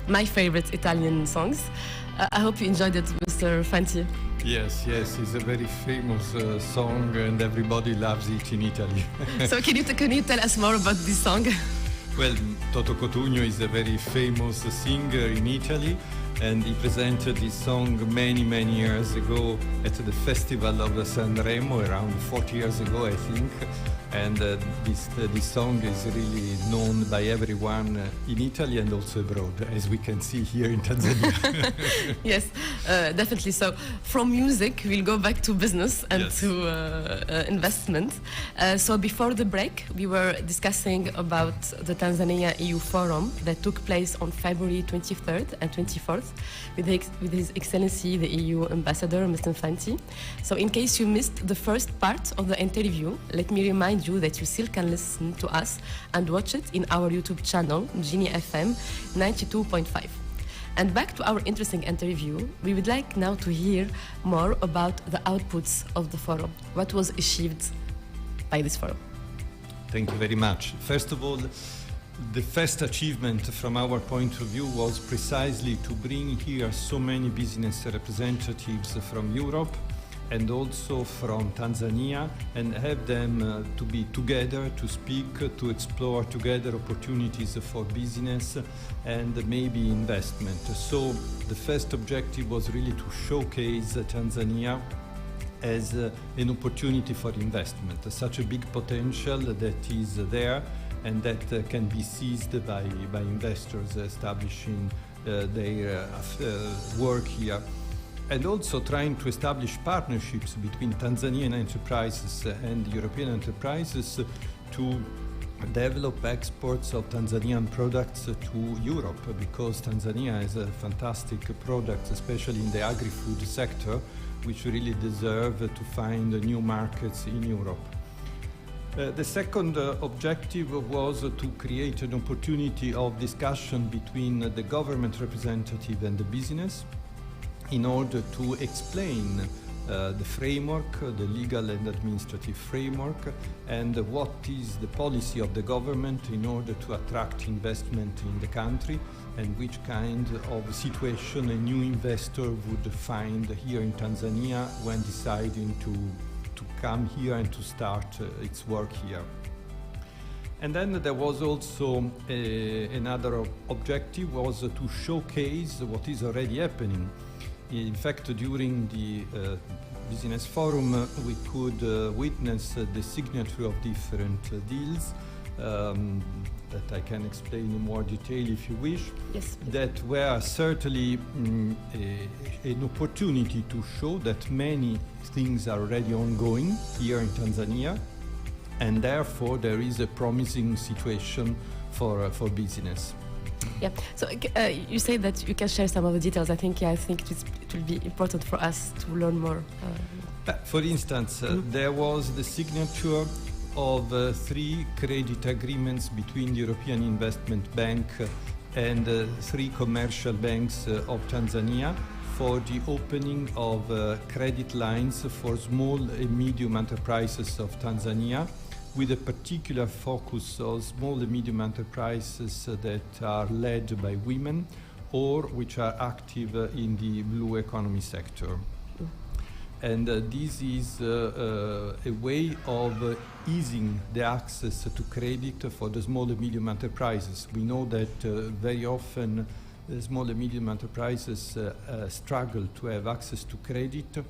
my favorite Italian songs. I hope you enjoyed it, Mr. Fanti. Yes, it's a very famous song and everybody loves it in Italy. So can you tell us more about this song? Well, Toto Cotugno is a very famous singer in Italy, and he presented this song many years ago at the Festival of Sanremo, around 40 years ago, I think. And this song is really known by everyone in Italy and also abroad, as we can see here in Tanzania. Yes, definitely. So from music, we'll go back to business and to investment. So before the break, we were discussing about the Tanzania EU Forum that took place on February 23rd and 24th with His Excellency, the EU Ambassador, Mr. Fanti. So in case you missed the first part of the interview, let me remind you that you still can listen to us and watch it in our YouTube channel, Genie FM 92.5. And back to our interesting interview, we would like now to hear more about the outputs of the forum. What was achieved by this forum? Thank you very much. First of all, the first achievement from our point of view was precisely to bring here so many business representatives from Europe and also from Tanzania, and have them to be together, to speak, to explore together opportunities for business and maybe investment. So the first objective was really to showcase Tanzania as an opportunity for investment, such a big potential that is there and that can be seized by investors establishing their work here. And also trying to establish partnerships between Tanzanian enterprises and European enterprises to develop exports of Tanzanian products to Europe, because Tanzania has a fantastic product, especially in the agri-food sector, which really deserve to find new markets in Europe. The second objective was to create an opportunity of discussion between the government representative and the business, in order to explain the framework, the legal and administrative framework, and what is the policy of the government in order to attract investment in the country, and which kind of situation a new investor would find here in Tanzania when deciding to come here and to start its work here. And then there was also another objective, was to showcase what is already happening. In fact, during the business forum, we could witness the signature of different deals that I can explain in more detail if you wish. Yes, please. That were certainly an opportunity to show that many things are already ongoing here in Tanzania, and therefore there is a promising situation for business. Yeah. So you say that you can share some of the details. I think it will be important for us to learn more. For instance, there was the signature of 3 credit agreements between the European Investment Bank and 3 commercial banks of Tanzania for the opening of credit lines for small and medium enterprises of Tanzania, with a particular focus on small and medium enterprises that are led by women or which are active in the blue economy sector. And this is a way of easing the access to credit for the small and medium enterprises. We know that very often small and medium enterprises struggle to have access to credit,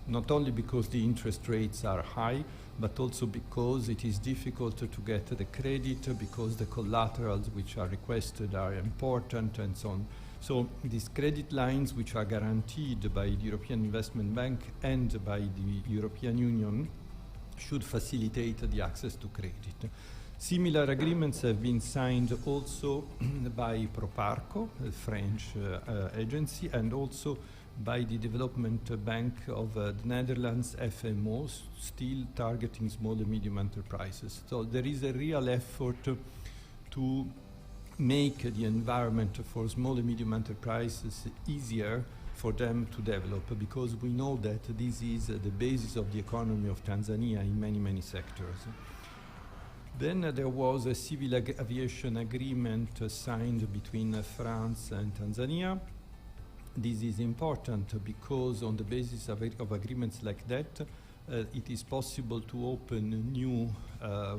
not only because the interest rates are high, but also because it is difficult to get the credit, because the collaterals which are requested are important and so on. So these credit lines, which are guaranteed by the European Investment Bank and by the European Union, should facilitate the access to credit. Similar agreements have been signed also by Proparco, a French agency, and also by the Development Bank of the Netherlands, FMO, still targeting small and medium enterprises. So there is a real effort to make the environment for small and medium enterprises easier for them to develop, because we know that this is the basis of the economy of Tanzania in many sectors. Then there was a civil aviation agreement signed between France and Tanzania. This is important because on the basis of agreements like that, it is possible to open new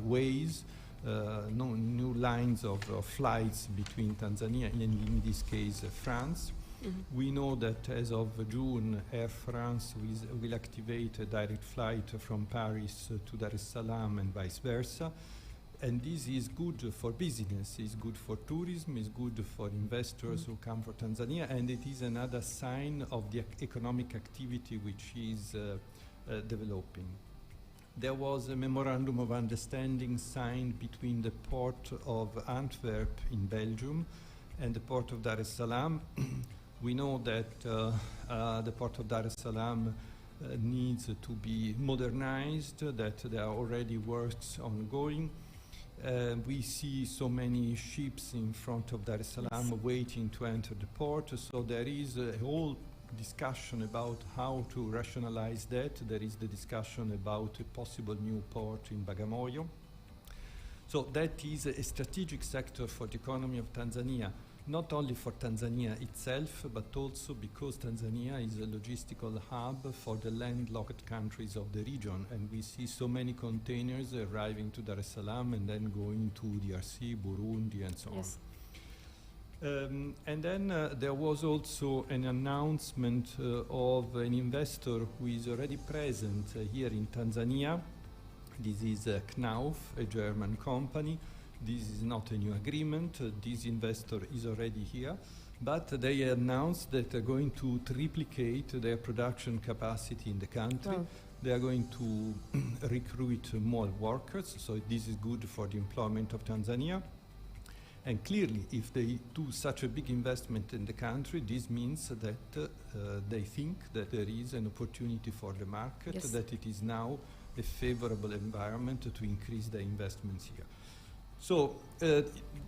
ways, new lines of flights between Tanzania and in this case France. Mm-hmm. We know that as of June, Air France will activate a direct flight from Paris to Dar es Salaam and vice versa. And this is good for business, it's good for tourism, it's good for investors who come for Tanzania, and it is another sign of the economic activity which is developing. There was a memorandum of understanding signed between the port of Antwerp in Belgium and the port of Dar es Salaam. We know that the port of Dar es Salaam needs to be modernized, that there are already works ongoing. We see so many ships in front of Dar es Salaam waiting to enter the port, so there is a whole discussion about how to rationalize that. There is the discussion about a possible new port in Bagamoyo. So that is a strategic sector for the economy of Tanzania, not only for Tanzania itself, but also because Tanzania is a logistical hub for the landlocked countries of the region, and we see so many containers arriving to Dar es Salaam and then going to DRC, Burundi, and so yes. on. And then there was also an announcement of an investor who is already present here in Tanzania. This is Knauf, a German company. This is not a new agreement. This investor is already here, but they announced that they're going to triplicate their production capacity in the country. Wow. They are going to recruit more workers, so this is good for the employment of Tanzania. And clearly, if they do such a big investment in the country, this means that they think that there is an opportunity for the market, yes. that it is now a favorable environment to increase the investments here. So,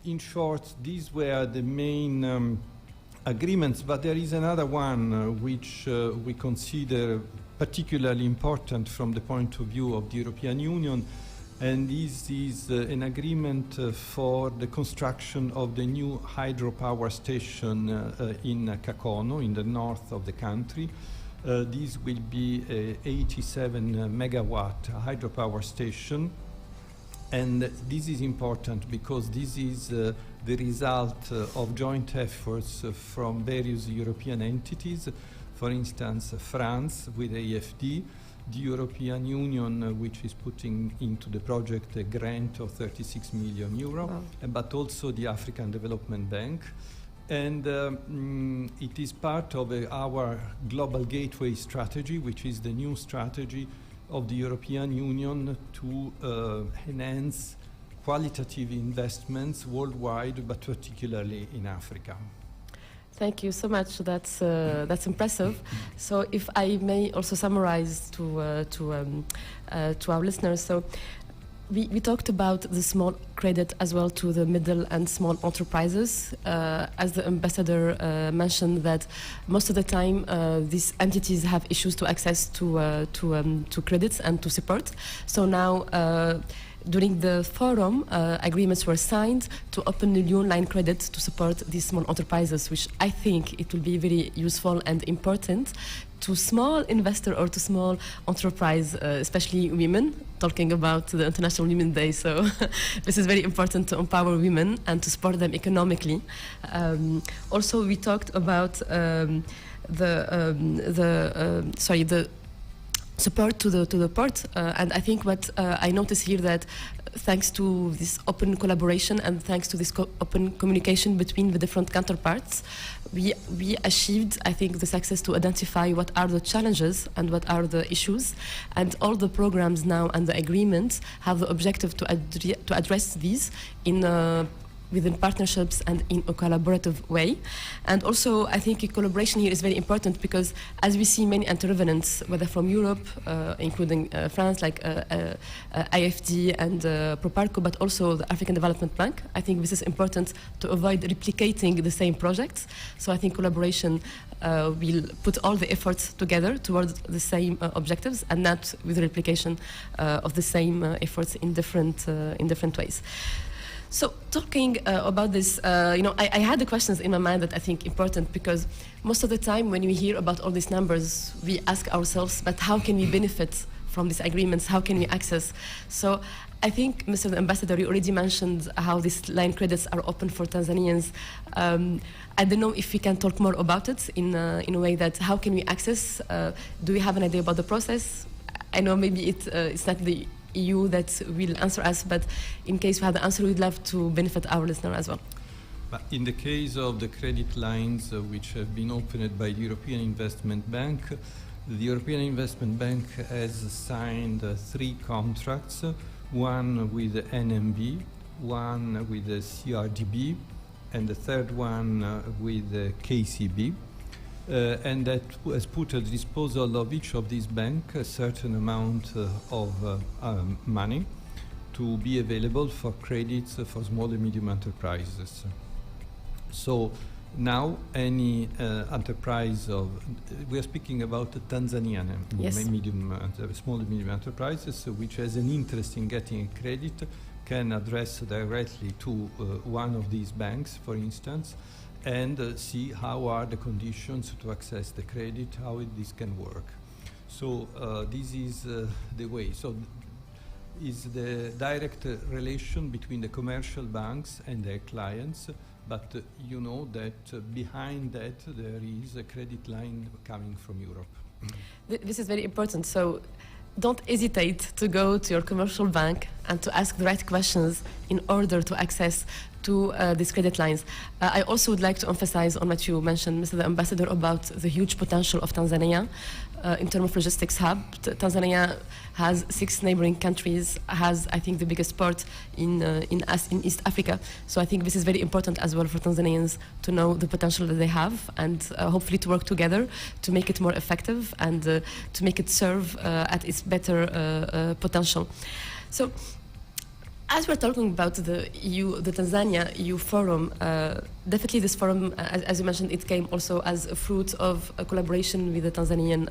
in short, these were the main agreements, but there is another one which we consider particularly important from the point of view of the European Union, and this is an agreement for the construction of the new hydropower station in Kakono, in the north of the country. This will be a 87 megawatt hydropower station. And this is important because this is the result of joint efforts from various European entities. For instance, France with AFD, the European Union, which is putting into the project a grant of 36 million euro, wow. But also the African Development Bank. And it is part of our Global Gateway strategy, which is the new strategy of the European Union to enhance qualitative investments worldwide, but particularly in Africa. Thank you so much. That's impressive. So, if I may also summarize to our listeners, so we talked about the small credit as well to the middle and small enterprises. As the ambassador mentioned, that most of the time these entities have issues to access to credits and to support. So now, during the forum, agreements were signed to open a new line credit to support these small enterprises, which I think it will be very useful and important to small investor or to small enterprise, especially women, talking about the International Women's Day. So this is very important to empower women and to support them economically. Also, we talked about the support to the port, and I think what I notice here that thanks to this open collaboration and thanks to this open communication between the different counterparts, we achieved, I think, the success to identify what are the challenges and what are the issues, and all the programs now and the agreements have the objective to address these in within partnerships and in a collaborative way. And also, I think a collaboration here is very important because as we see many intervenants, whether from Europe, including France, like IFD and Proparco, but also the African Development Bank, I think this is important to avoid replicating the same projects. So I think collaboration we'll put all the efforts together towards the same objectives, and not with the replication of the same efforts in different ways. So talking about this, I had the questions in my mind that I think important, because most of the time when we hear about all these numbers, we ask ourselves, but how can we benefit from these agreements? How can we access? So I think, Mr. Ambassador, you already mentioned how these line credits are open for Tanzanians. I don't know if we can talk more about it in a way that how can we access? Do we have an idea about the process? I know maybe it's not the EU that will answer us, but in case we have the answer, we'd love to benefit our listener as well. But in the case of the credit lines which have been opened by the European Investment Bank, the European Investment Bank has signed 3 contracts, one with the NMB, one with the CRDB, and the third one with the KCB. And that has put at the disposal of each of these banks a certain amount of money to be available for credits for small and medium enterprises. So now any enterprise we are speaking about Tanzanian small and medium enterprises which has an interest in getting a credit can address directly to one of these banks, for instance, and see how are the conditions to access the credit, how this can work. So this is the way. So is the direct relation between the commercial banks and their clients, but you know that behind that there is a credit line coming from Europe. This is very important. So don't hesitate to go to your commercial bank and to ask the right questions in order to access to these credit lines. I also would like to emphasize on what you mentioned, Mr. Ambassador, about the huge potential of Tanzania in terms of logistics hub. Tanzania has 6 neighboring countries, has, I think, the biggest port in East Africa. So I think this is very important as well for Tanzanians to know the potential that they have, and hopefully to work together to make it more effective and to make it serve at its better potential. So, as we're talking about the Tanzania EU Forum, definitely this forum, as you mentioned, it came also as a fruit of a collaboration with the Tanzanian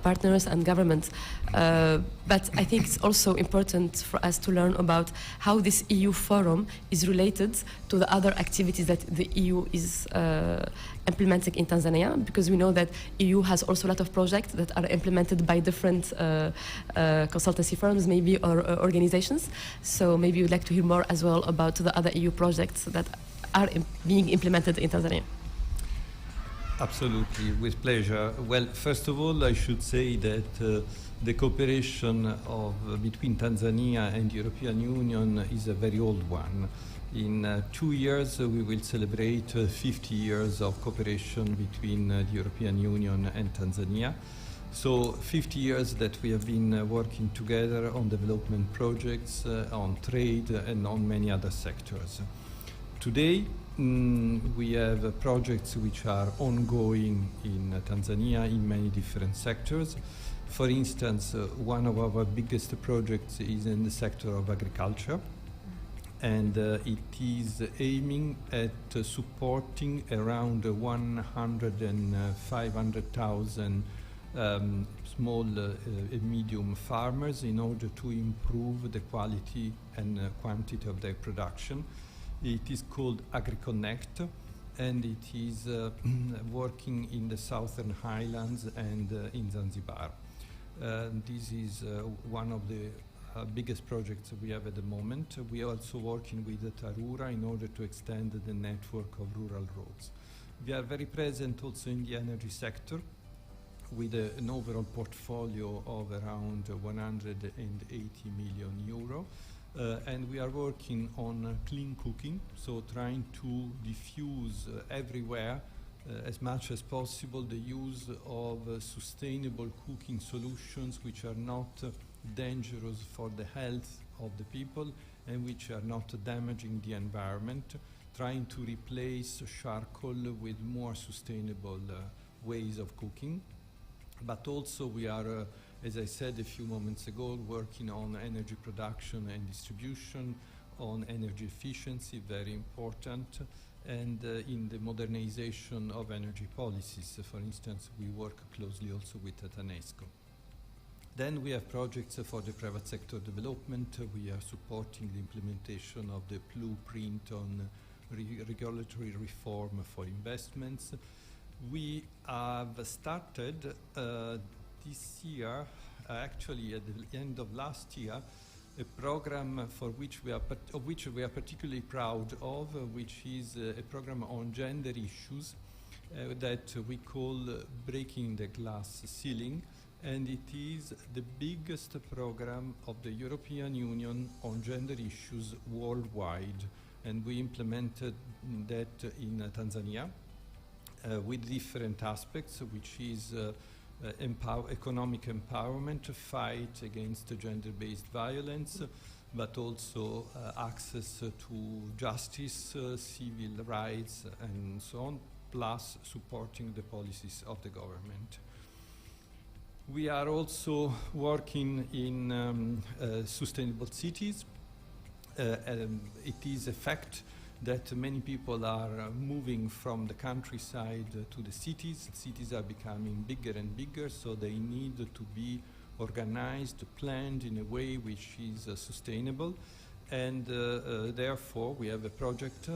partners and government. But I think it's also important for us to learn about how this EU Forum is related to the other activities that the EU is implementing in Tanzania, because we know that EU has also a lot of projects that are implemented by different consultancy firms, maybe, or organizations. So maybe you'd like to hear more as well about the other EU projects that are being implemented in Tanzania. Absolutely, with pleasure. Well, first of all, I should say that the cooperation between Tanzania and the European Union is a very old one. In 2 years, we will celebrate 50 years of cooperation between the European Union and Tanzania. So 50 years that we have been working together on development projects, on trade, and on many other sectors. Today, we have projects which are ongoing in Tanzania in many different sectors. For instance, one of our biggest projects is in the sector of agriculture, and it is aiming at supporting around 100 and 500,000 small and medium farmers in order to improve the quality and quantity of their production. It is called AgriConnect, and it is working in the Southern Highlands and in Zanzibar. This is one of the biggest projects we have at the moment. We are also working with Tarura in order to extend the network of rural roads. We are very present also in the energy sector with an overall portfolio of around 180 million euro. And we are working on clean cooking, so trying to diffuse everywhere as much as possible the use of sustainable cooking solutions which are not dangerous for the health of the people and which are not damaging the environment, trying to replace charcoal with more sustainable ways of cooking. But also we are, as I said a few moments ago, working on energy production and distribution, on energy efficiency, very important, and in the modernization of energy policies. For instance, we work closely also with TANESCO. Then we have projects for the private sector development. We are supporting the implementation of the blueprint on regulatory reform for investments. We have started this year, actually at the end of last year, a program for which we are particularly proud of, which is a program on gender issues that we call Breaking the Glass Ceiling, and it is the biggest program of the European Union on gender issues worldwide, and we implemented that in Tanzania with different aspects, which is economic empowerment, fight against gender-based violence, but also access to justice, civil rights, and so on, plus supporting the policies of the government. We are also working in sustainable cities. It is a fact that many people are moving from the countryside to the cities. Cities are becoming bigger and bigger, so they need to be organized, planned in a way which is sustainable. And therefore, we have a project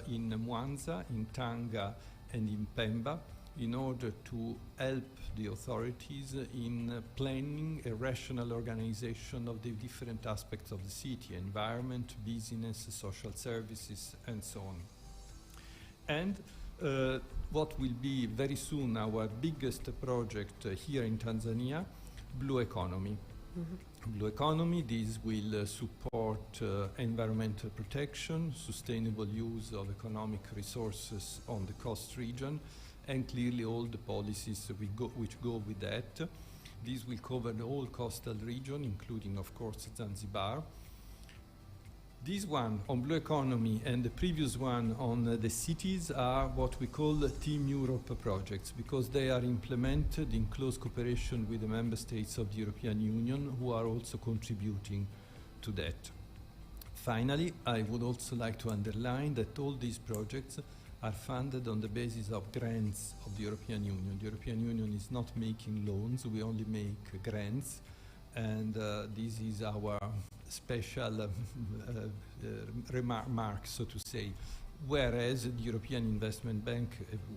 in Mwanza, in Tanga, and in Pemba, in order to help the authorities in planning a rational organization of the different aspects of the city: environment, business, social services, and so on. And what will be very soon our biggest project here in Tanzania, Blue Economy. Mm-hmm. Blue Economy, this will support environmental protection, sustainable use of economic resources on the coast region, and clearly all the policies which go with that. This will cover the whole coastal region, including, of course, Zanzibar. This one on Blue Economy and the previous one on the cities are what we call Team Europe projects, because they are implemented in close cooperation with the member states of the European Union, who are also contributing to that. Finally, I would also like to underline that all these projects are funded on the basis of grants of the European Union. The European Union is not making loans, we only make grants, and this is our special remark, so to say. Whereas the European Investment Bank,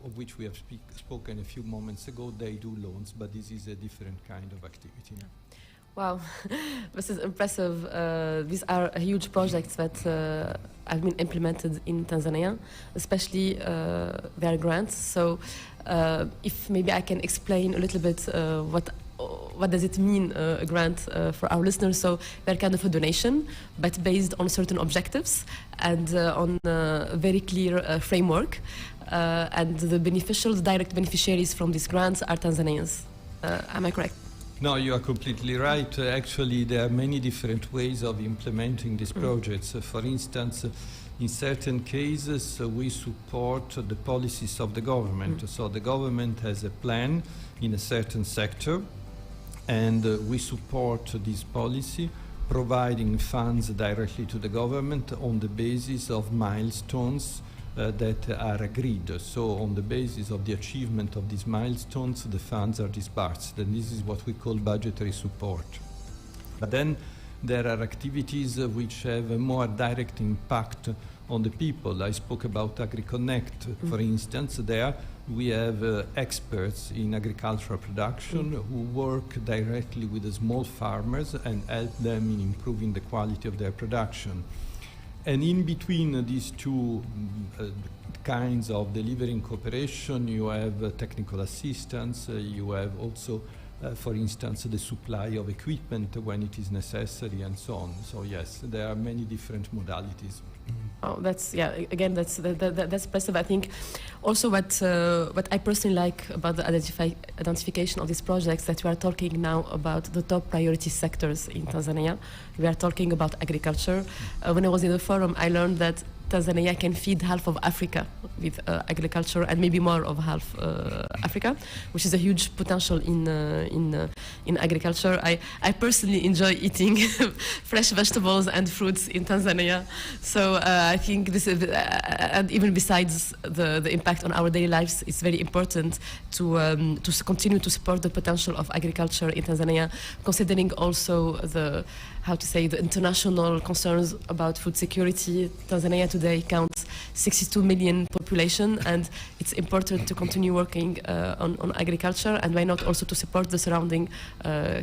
of which we have spoken a few moments ago, they do loans, but this is a different kind of activity. Yeah. Wow, this is impressive. These are huge projects that have been implemented in Tanzania, especially their grants. So if maybe I can explain a little bit what does it mean, a grant for our listeners. So they're kind of a donation, but based on certain objectives and on a very clear framework. And the direct beneficiaries from these grants are Tanzanians. Am I correct? No, you are completely right. Actually, there are many different ways of implementing these projects. For instance, in certain cases, we support the policies of the government. So the government has a plan in a certain sector, and we support this policy, providing funds directly to the government on the basis of milestones that are agreed. So on the basis of the achievement of these milestones, the funds are disbursed, and this is what we call budgetary support. But then there are activities which have a more direct impact on the people. I spoke about AgriConnect, for instance. There we have experts in agricultural production who work directly with the small farmers and help them in improving the quality of their production. And in between these two kinds of delivering cooperation, you have technical assistance, you have also, for instance, the supply of equipment when it is necessary, and so on. So yes, there are many different modalities. Oh, that's impressive. I think also what I personally like about the identification of these projects, that we are talking now about the top priority sectors in Tanzania. We are talking about agriculture. When I was in the forum, I learned that Tanzania can feed half of Africa with agriculture, and maybe more of half Africa, which is a huge potential in in agriculture. I personally enjoy eating fresh vegetables and fruits in Tanzania. So I think this is, and even besides the impact on our daily lives, it's very important to continue to support the potential of agriculture in Tanzania, considering also the international concerns about food security. Tanzania today counts 62 million population, and it's important to continue working on agriculture, and why not also to support the surrounding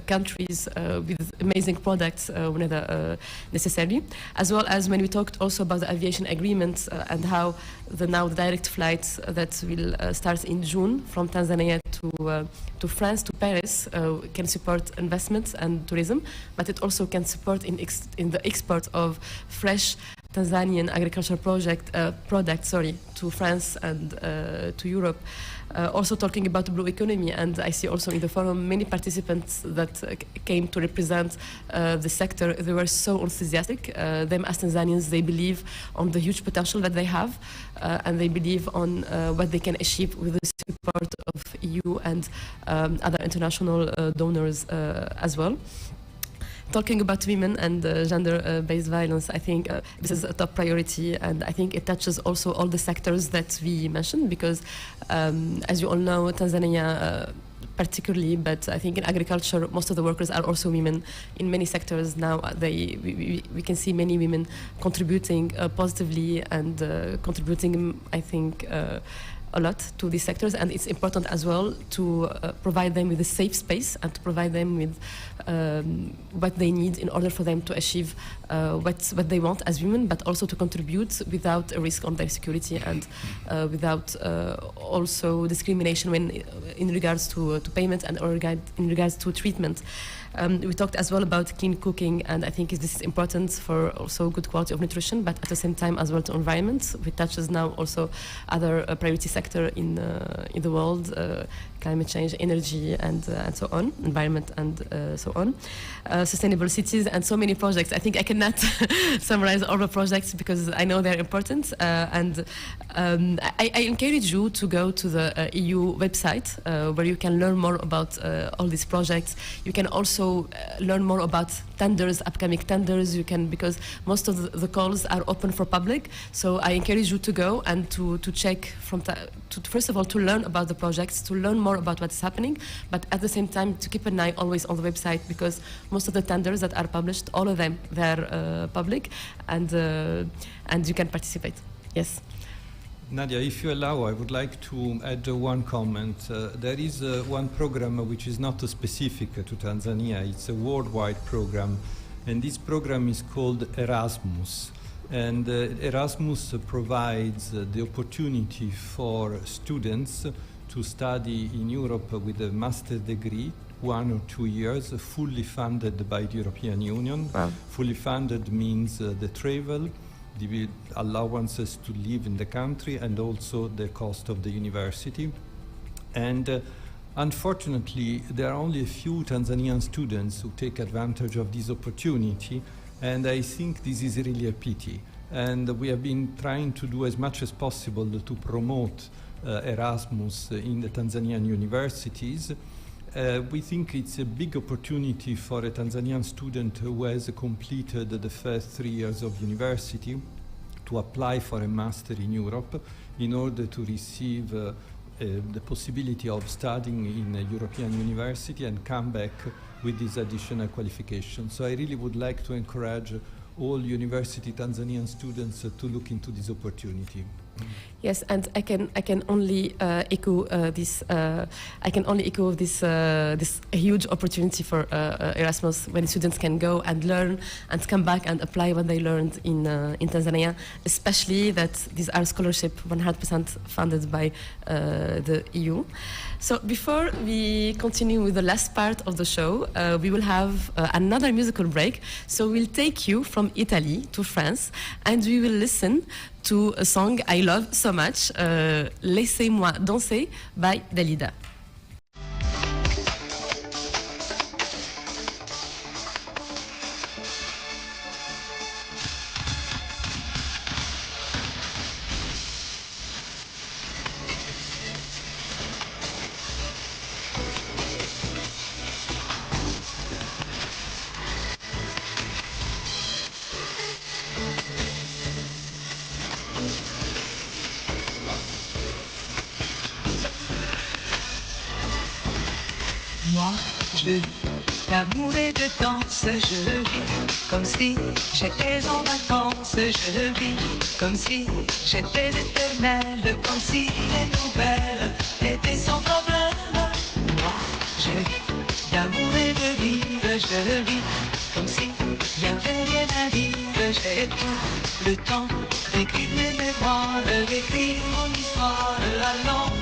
countries with amazing products whenever necessary. As well as when we talked also about the aviation agreement and how the direct flights that will start in June from Tanzania to France, to Paris, can support investments and tourism, but it also can support in the export of fresh Tanzanian agricultural products to France and to Europe. Also talking about the blue economy, and I see also in the forum many participants that came to represent the sector. They were so enthusiastic. Them as Tanzanians, they believe on the huge potential that they have, and they believe on what they can achieve with the support of EU and other international donors as well. Talking about women and gender-based violence, I think this is a top priority, and I think it touches also all the sectors that we mentioned, because as you all know, Tanzania particularly, but I think in agriculture, most of the workers are also women. In many sectors now, we can see many women contributing positively and contributing, I think, a lot to these sectors, and it's important as well to provide them with a safe space and to provide them with what they need in order for them to achieve what they want as women, but also to contribute without a risk on their security and without also discrimination when in regards to payment and in regards to treatment. We talked as well about clean cooking, and I think this is important for also good quality of nutrition, but at the same time as well to environment, which touches now also other priority sector in the world, climate change, energy, and so on, environment, and so on, sustainable cities, and so many projects. I think I cannot summarize all the projects because I know they're important, and I encourage you to go to the EU website where you can learn more about all these projects. You can also learn more about tenders, upcoming tenders. You can, because most of the calls are open for public. So I encourage you to go and to check first of all to learn about the projects, to learn more about what's happening, but at the same time to keep an eye always on the website, because most of the tenders that are published, all of them, they're public, and you can participate. Yes. Nadia, if you allow, I would like to add one comment. There is one program which is not specific to Tanzania. It's a worldwide program, and this program is called Erasmus. And Erasmus provides the opportunity for students to study in Europe with a master's degree, 1 or 2 years, fully funded by the European Union. Wow. Fully funded means the travel, the allowances to live in the country, and also the cost of the university. And unfortunately, there are only a few Tanzanian students who take advantage of this opportunity, and I think this is really a pity. And we have been trying to do as much as possible to promote Erasmus in the Tanzanian universities. We think it's a big opportunity for a Tanzanian student who has completed the first 3 years of university to apply for a master in Europe in order to receive the possibility of studying in a European university and come back with this additional qualification. So I really would like to encourage all university Tanzanian students to look into this opportunity. Yes, and I can only echo this. I can only echo this huge opportunity for Erasmus, when students can go and learn and come back and apply what they learned in Tanzania. Especially that these are scholarship 100% funded by the EU. So before we continue with the last part of the show, we will have another musical break. So we'll take you from Italy to France, and we will listen to a song I love so much, Laissez-moi danser by Dalida. Moi, je vis d'amour et de danse, je vis comme si j'étais en vacances, je vis comme si j'étais éternelle, comme si les nouvelles étaient sans problème. Moi, je vis d'amour et de vivre, je vis comme si il y avait rien à dire. J'ai tout le temps d'écrire mes mémoires, d'écrire mon histoire à l'encre.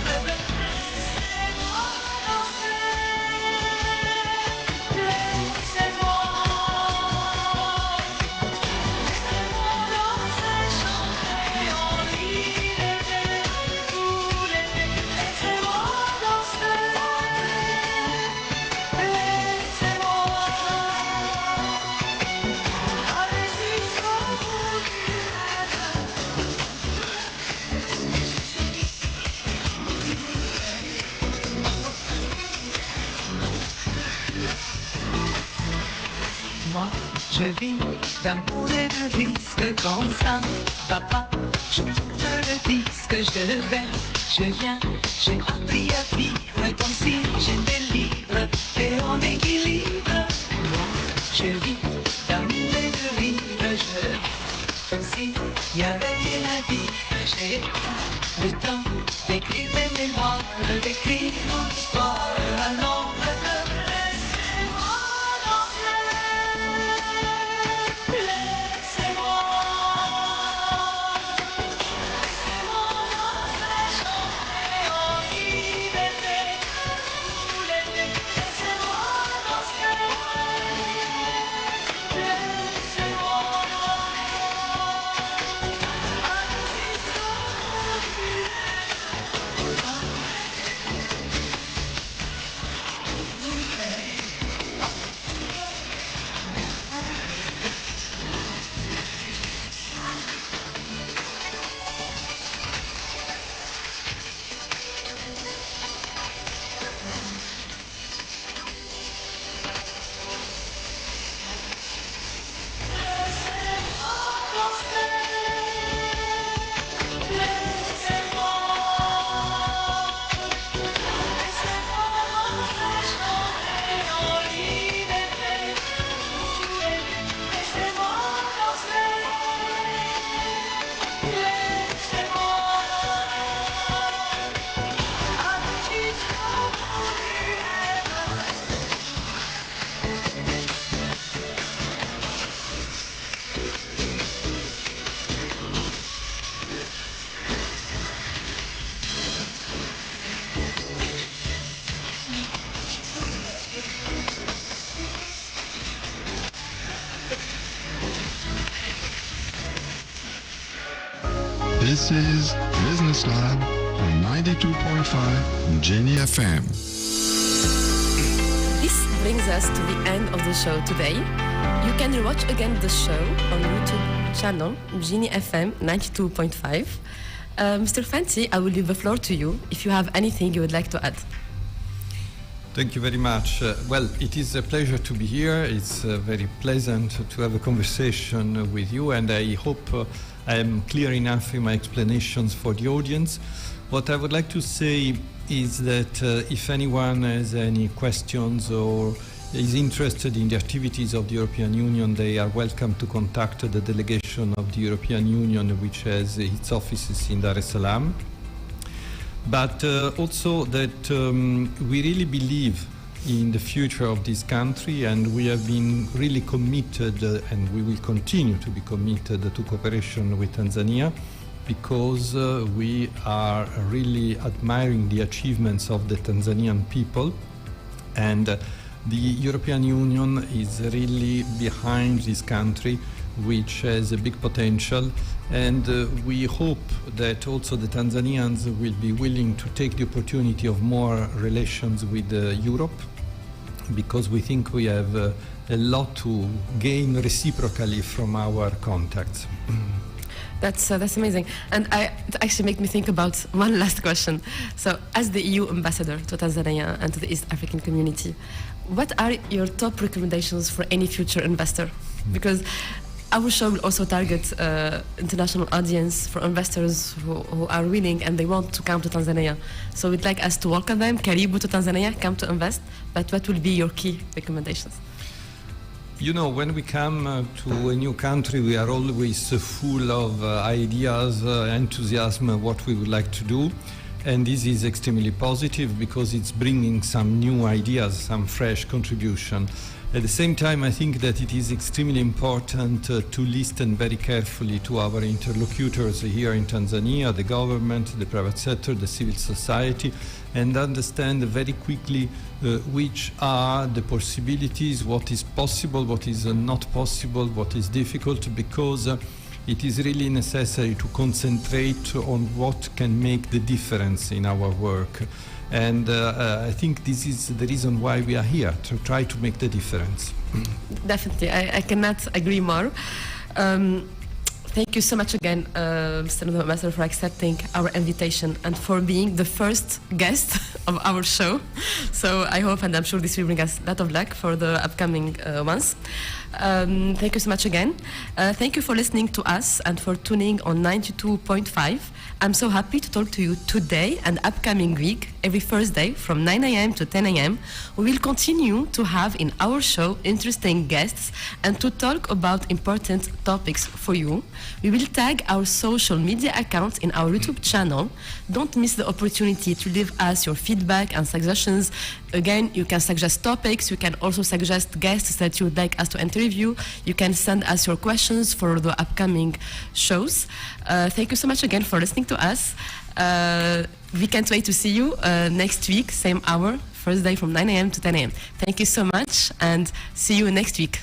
Moi, je vis d'amour et de risque comme ça. Papa, je tourne le disque, je viens, j'ai appris à vivre comme si j'étais libre et en équilibre. Moi, je vis d'amour et de rire, comme si y avait rien à dire. J'ai le temps d'écrire mes mémoires, d'écrire mon histoire à l'encre. This is Business Lab on 92.5 Jenny FM. This brings us to the end of the show today. You can watch again the show on YouTube channel Genie FM 92.5. Mr. Fancy, I will leave the floor to you if you have anything you would like to add. Thank you very much. Well, it is a pleasure to be here. It's very pleasant to have a conversation with you, and I hope I am clear enough in my explanations for the audience. What I would like to say is that if anyone has any questions or is interested in the activities of the European Union, they are welcome to contact the delegation of the European Union, which has its offices in Dar es Salaam. But also that we really believe in the future of this country, and we have been really committed and we will continue to be committed to cooperation with Tanzania, because we are really admiring the achievements of the Tanzanian people, and the European Union is really behind this country, which has a big potential, and we hope that also the Tanzanians will be willing to take the opportunity of more relations with Europe, because we think we have a lot to gain reciprocally from our contacts. That's amazing. And it actually makes me think about one last question. So, as the EU ambassador to Tanzania and to the East African community, what are your top recommendations for any future investor? Because our show will also target international audience for investors who are willing and they want to come to Tanzania. So we'd like us to welcome them. Karibu to Tanzania, come to invest. But what will be your key recommendations? You know, when we come to a new country, we are always full of ideas, enthusiasm, what we would like to do. And this is extremely positive because it's bringing some new ideas, some fresh contribution. At the same time, I think that it is extremely important to listen very carefully to our interlocutors here in Tanzania, the government, the private sector, the civil society, and understand very quickly which are the possibilities, what is possible, what is not possible, what is difficult, because it is really necessary to concentrate on what can make the difference in our work. And I think this is the reason why we are here, to try to make the difference. Definitely, I cannot agree more. Thank you so much again, Mr. Master, for accepting our invitation and for being the first guest of our show. So I hope and I'm sure this will bring us a lot of luck for the upcoming months. Thank you so much again. Thank you for listening to us and for tuning on 92.5. I'm so happy to talk to you today and upcoming week, every Thursday from 9 a.m. to 10 a.m. We will continue to have in our show interesting guests and to talk about important topics for you. We will tag our social media accounts in our YouTube channel. Don't miss the opportunity to leave us your feedback and suggestions. Again, you can suggest topics. You can also suggest guests that you would like us to interview. You can send us your questions for the upcoming shows. Thank you so much again for listening to us. We can't wait to see you next week, same hour, Thursday from 9 a.m. to 10 a.m. Thank you so much and see you next week.